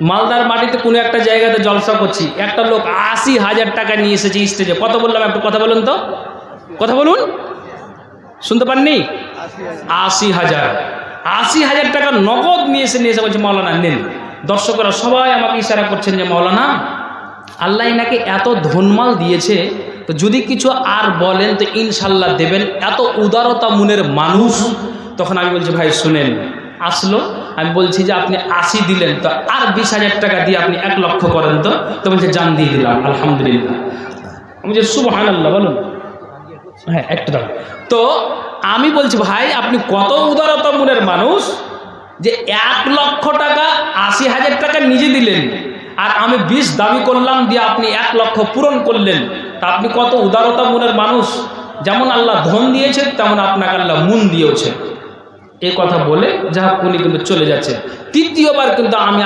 মালদার মাটিতে কোনো একটা জায়গাতে জলসা করছি, একটা লোক ৮০,০০০ টাকা নিয়ে এসেছে স্টেজে। কত বললাম একটু কথা বলুন তো, কথা বলুন, শুনতে পাননি? ৮০,০০০, ৮০,০০০ টাকা নগদ নিয়ে এসে বলছে মাওলানা নেন। দর্শকরা সবাই আমাকে ইশারা করছেন যে মাওলানা আল্লাহ এনাকে এত ধনমাল দিয়েছে, তো যদি কিছু আর বলেন তো ইনশাল্লাহ দেবেন, এত উদারতা মনের মানুষ। তখন আমি বলছি ভাই শুনেন, আসলো আমি বলছি যে আপনি ৮০ দিলেন, তো আর ২০,০০০ টাকা দিয়ে আপনি ১ লক্ষ করেন তো বলছে জান দিয়ে দিলাম আলহামদুলিল্লাহ। আমি যে সুবহানাল্লাহ বলুন, হ্যাঁ একটু দাঁড়ান। তো আমি বলছি ভাই আপনি কত উদারতা মনের মানুষ যে ১ লক্ষ টাকা ৮০,০০০ টাকা নিজে দিলেন, আর আমি ২০ দাবি করলাম দিয়ে আপনি ১ লক্ষ পূরণ করলেন। তা আপনি কত উদারতা মনের মানুষ। যেমন আল্লাহ ধন দিয়েছে তেমন আপনাকে আল্লাহ মন দিয়েছে। এই কথা বলে যা উনি কিন্তু চলে যাচ্ছে। তৃতীয়বার কিন্তু আমি